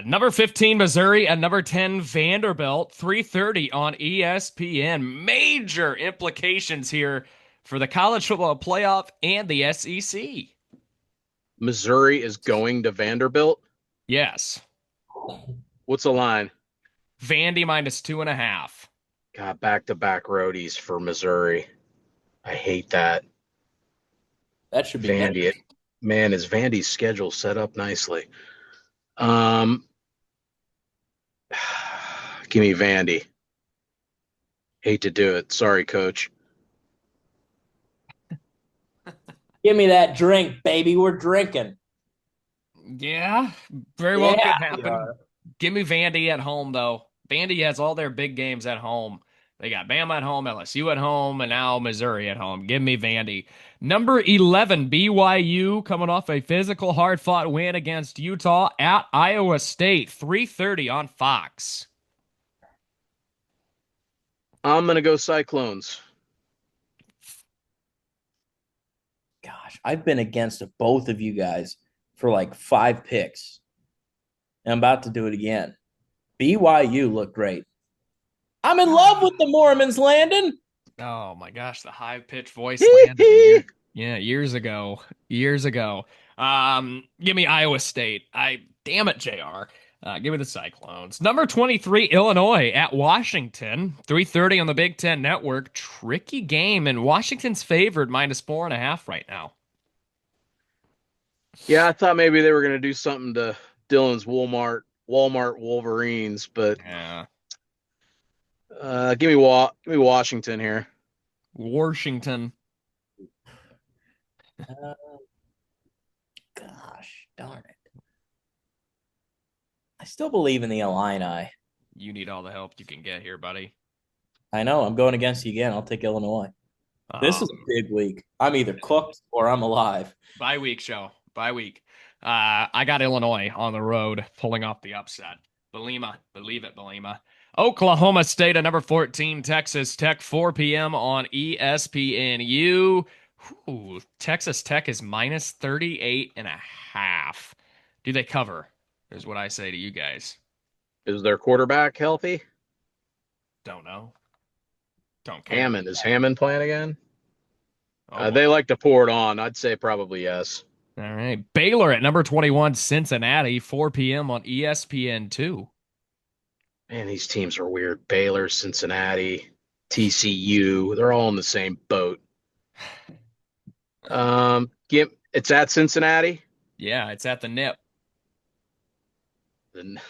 Number 15, Missouri, and number 10, Vanderbilt, 3:30 on ESPN. Major implications here for the college football playoff and the SEC. Missouri is going to Vanderbilt? Yes. What's the line? Vandy -2.5. God, back-to-back roadies for Missouri. I hate that. That should be Vandy. Man, is Vandy's schedule set up nicely? Give me Vandy. Hate to do it. Sorry, coach. Give me that drink, baby. We're drinking. Yeah, very well could happen. Give me Vandy at home, though. Vandy has all their big games at home. They got Bama at home, LSU at home, and now Missouri at home. Give me Vandy. Number 11, BYU, coming off a physical, hard-fought win against Utah at Iowa State, 3:30 on Fox. I'm going to go Cyclones. Gosh, I've been against both of you guys for like 5 picks. And I'm about to do it again. BYU looked great. I'm in love with the Mormons, Landon. Oh my gosh, the high-pitched voice landed. Yeah, years ago. Give me Iowa State. Damn it, JR. Give me the Cyclones. Number 23, Illinois at Washington. 3:30 on the Big Ten Network. Tricky game, and Washington's favored -4.5 right now. Yeah, I thought maybe they were going to do something to Dylan's Walmart Wolverines, but Yeah. give me Washington here. Washington. Uh, Gosh darn it. I still believe in the Illini. You need all the help you can get here, buddy. I know. I'm going against you again. I'll take Illinois. This is a big week. I'm either cooked or I'm alive. Bye week show. Bye week. I got Illinois on the road pulling off the upset. Belima. Believe it, Belima. Oklahoma State at number 14, Texas Tech, 4 p.m. on ESPNU. Ooh, Texas Tech is -38.5. Do they cover? Is what I say to you guys. Is their quarterback healthy? Don't know. Don't care. Is Hammond playing again? Oh, They like to pour it on. I'd say probably yes. all right. Baylor at number 21, Cincinnati, 4 p.m. on ESPN2. Man, these teams are weird. Baylor, Cincinnati, TCU, they're all in the same boat. It's at Cincinnati. Yeah, it's at the NIP. Then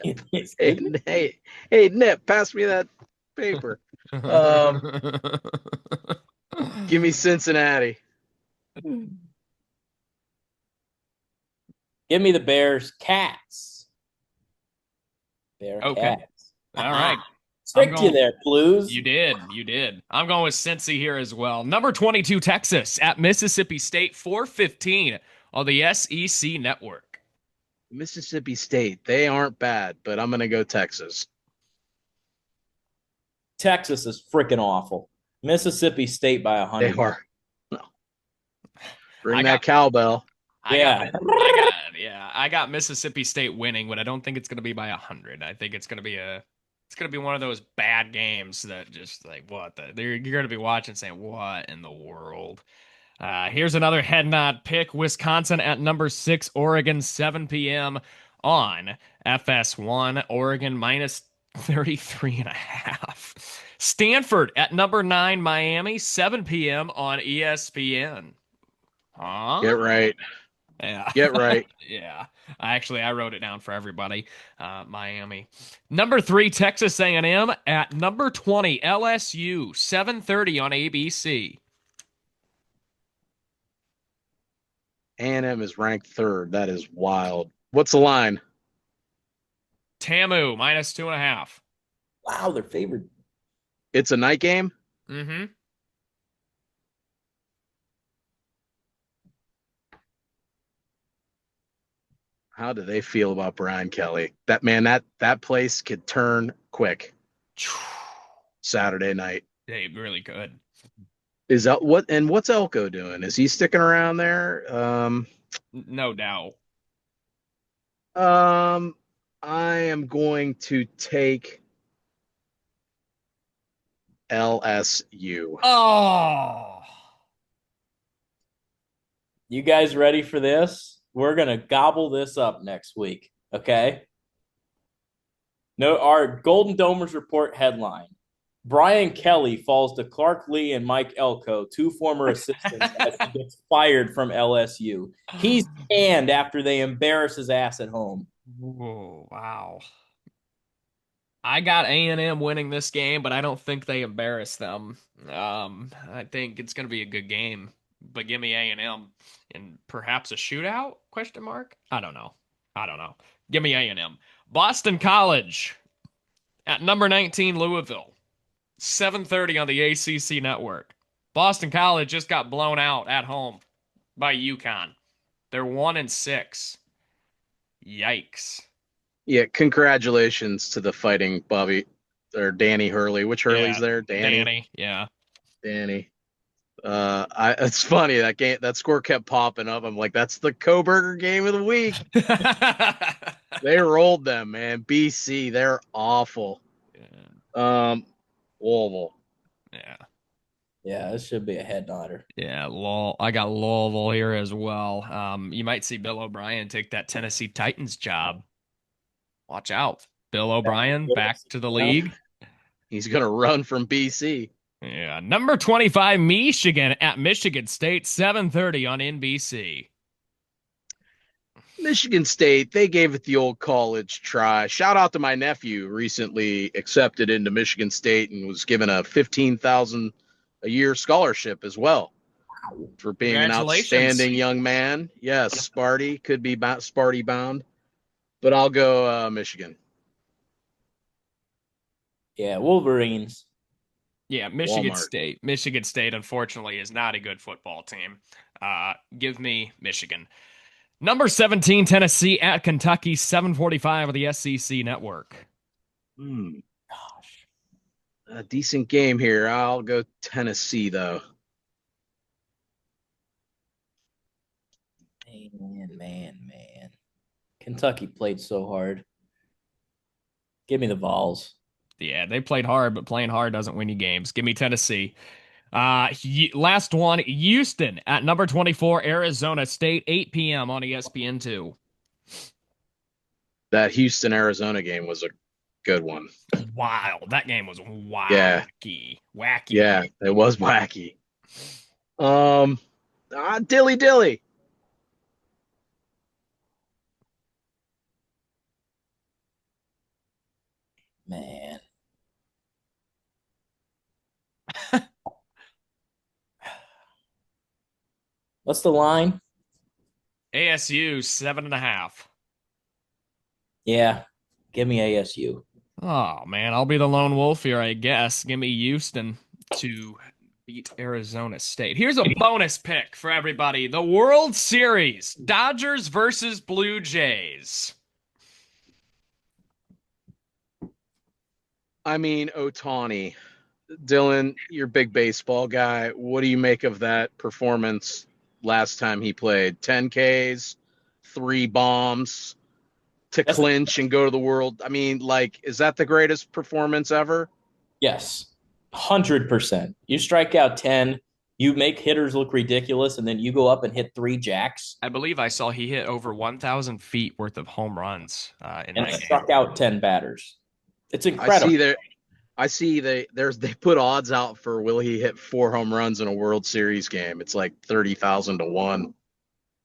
hey, Nip, pass me that paper. Give me Cincinnati. Give me the Bears Cats. Okay. Cats. All right. Tricked you there, Blues. You did. I'm going with Cincy here as well. Number 22, Texas at Mississippi State, 4:15 on the SEC Network. Mississippi State, they aren't bad, but I'm going to go Texas. Texas is freaking awful. Mississippi State by 100. They are. No. Bring that cowbell. I got Mississippi State winning, but I don't think it's going to be by 100. I think it's going to be one of those bad games that just like you're going to be watching saying what in the world. Here's another head nod pick. Wisconsin at number 6, Oregon, 7 p.m. on FS1. Oregon -33.5. Stanford at number 9, Miami, 7 p.m. on ESPN. Huh? Get right. Yeah. Get right. Yeah. I wrote it down for everybody. Miami. Number 3, Texas A&M at number 20, LSU, 7:30 on ABC. A&M is ranked 3rd. That is wild. What's the line? TAMU -2.5. Wow, they're favored. It's a night game? Mm-hmm. How do they feel about Brian Kelly? That place could turn quick. Saturday night. They really could. What's Elko doing? Is he sticking around there? No doubt. I am going to take LSU. Oh. You guys ready for this? We're going to gobble this up next week, okay? No, our Golden Domers Report headline. Brian Kelly falls to Clark Lee and Mike Elko, 2 former assistants, as he gets fired from LSU. He's canned after they embarrass his ass at home. Whoa, wow. I got A&M winning this game, but I don't think they embarrass them. I think it's going to be a good game, but give me A&M and perhaps a shootout? Question mark? I don't know. Give me A&M. Boston College at number 19, Louisville, 7:30 on the ACC network. Boston College just got blown out at home by UConn. They're 1-6. Yikes. Yeah, congratulations to the Fighting Bobby or Danny Hurley. Which Hurley's there? Danny. Yeah. Danny. It's funny that score kept popping up. I'm like, that's the Coburger game of the week. They rolled them, man. BC, they're awful. Yeah. Louisville. Yeah. Yeah, this should be a head nodder. Yeah, I got Louisville here as well. You might see Bill O'Brien take that Tennessee Titans job. Watch out. Bill O'Brien back to the league. He's going to run from BC. Yeah. Number 25, Michigan at Michigan State, 7:30 on NBC. Michigan State, they gave it the old college try. Shout out to my nephew, recently accepted into Michigan State and was given a 15,000 a year scholarship as well for being an Congratulations. outstanding young man. Yes, Sparty could be Sparty bound, but I'll go Michigan. Yeah, Wolverines. Yeah, Michigan Walmart. State. Michigan State, unfortunately, is not a good football team. Give me Michigan. Number 17, Tennessee at Kentucky, 7:45 of the SEC network. Gosh. A decent game here. I'll go Tennessee, though. Man. Kentucky played so hard. Give me the Vols. Yeah, they played hard, but playing hard doesn't win you games. Give me Tennessee. Last one, Houston at number 24, Arizona State, 8 p.m. on ESPN2. That Houston-Arizona game was a good one. Wow, that game was wacky. Yeah. Wacky. Yeah, it was wacky. Dilly. Man. What's the line? ASU, 7.5. Yeah, give me ASU. Oh, man, I'll be the lone wolf here, I guess. Give me Houston to beat Arizona State. Here's a bonus pick for everybody. The World Series, Dodgers versus Blue Jays. I mean, Ohtani. Dylan, you're a big baseball guy. What do you make of that performance last time he played? 10 Ks, 3 bombs to clinch and go to the world. I mean, like, is that the greatest performance ever? Yes, 100%. You strike out 10, you make hitters look ridiculous, and then you go up and hit 3 jacks. I believe I saw he hit over 1,000 feet worth of home runs in and that game. struck out 10 batters. It's incredible. I see they put odds out for will he hit 4 home runs in a World Series game. It's like 30,000 to 1.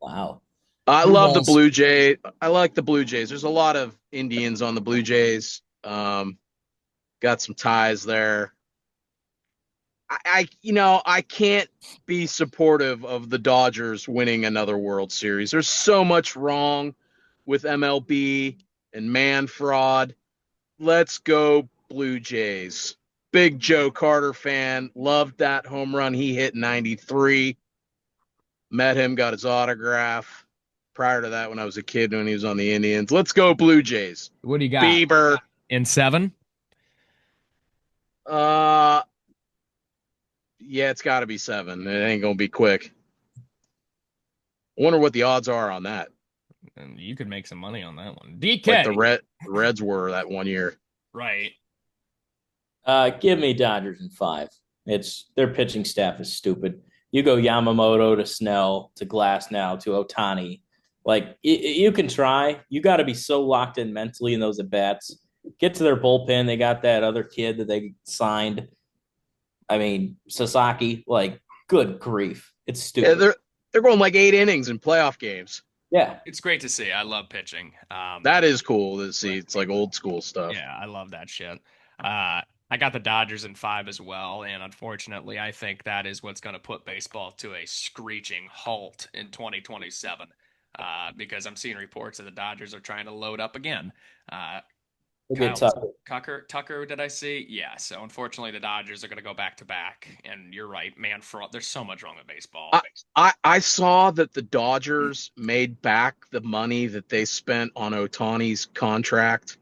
Wow. I love the Blue Jays. I like the Blue Jays. There's a lot of Indians on the Blue Jays. Got some ties there. I can't be supportive of the Dodgers winning another World Series. There's so much wrong with MLB and man fraud. Let's go Blue Jays. Big Joe Carter fan. Loved that home run he hit in 93. Met him, got his autograph. Prior to that, when I was a kid, when he was on the Indians. Let's go Blue Jays. What do you got? Bieber. In 7? Yeah, it's got to be 7. It ain't going to be quick. I wonder what the odds are on that. And you could make some money on that one. DK. Like the Reds were that one year. Right. Give me Dodgers in 5. Their pitching staff is stupid. You go Yamamoto to Snell to Glasnow to Ohtani. Like, you can try. You got to be so locked in mentally in those at-bats. Get to their bullpen. They got that other kid that they signed. I mean, Sasaki. Like, good grief. It's stupid. Yeah, they're going like 8 innings in playoff games. Yeah. It's great to see. I love pitching. That is cool to see. It's like old school stuff. Yeah, I love that shit. I got the Dodgers in 5 as well, and unfortunately, I think that is what's going to put baseball to a screeching halt in 2027. Because I'm seeing reports that the Dodgers are trying to load up again. Tucker, did I see? Yeah. So unfortunately, the Dodgers are going to go back to back. And you're right, man. There's so much wrong with baseball. I saw that the Dodgers made back the money that they spent on Ohtani's contract,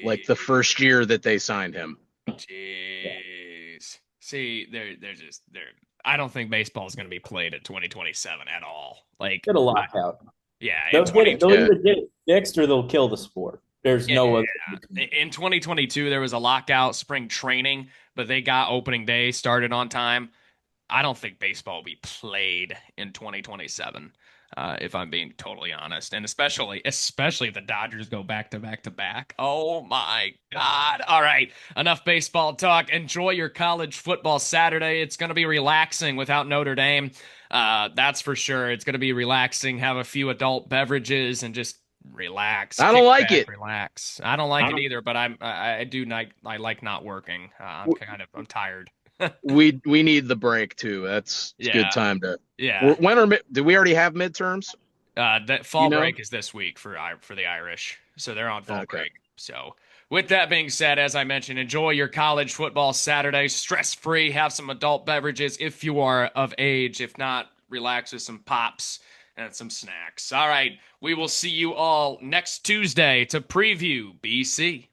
like the first year that they signed him. Jeez. See, they're I don't think baseball is going to be played at 2027 at all. Like, get a lockout. Yeah, they'll either get it fixed or they'll kill the sport. There's no other. In 2022, there was a lockout, spring training, but they got opening day started on time. I don't think baseball will be played in 2027. if I'm being totally honest. And especially if the Dodgers go back to back to back. Oh my God. All right. Enough baseball talk. Enjoy your college football Saturday. It's going to be relaxing without Notre Dame. That's for sure. It's going to be relaxing. Have a few adult beverages and just relax, I don't kick like back, it. relax. I don't like it either, but I do like not working. I'm tired. We need the break too. It's a good Yeah. time to. Yeah. Do we already have midterms? That You fall know. break is this week for the Irish, so they're on fall Okay. break. So, with that being said, as I mentioned, enjoy your college football Saturday, stress free. Have some adult beverages if you are of age. If not, relax with some pops and some snacks. All right, we will see you all next Tuesday to preview BC.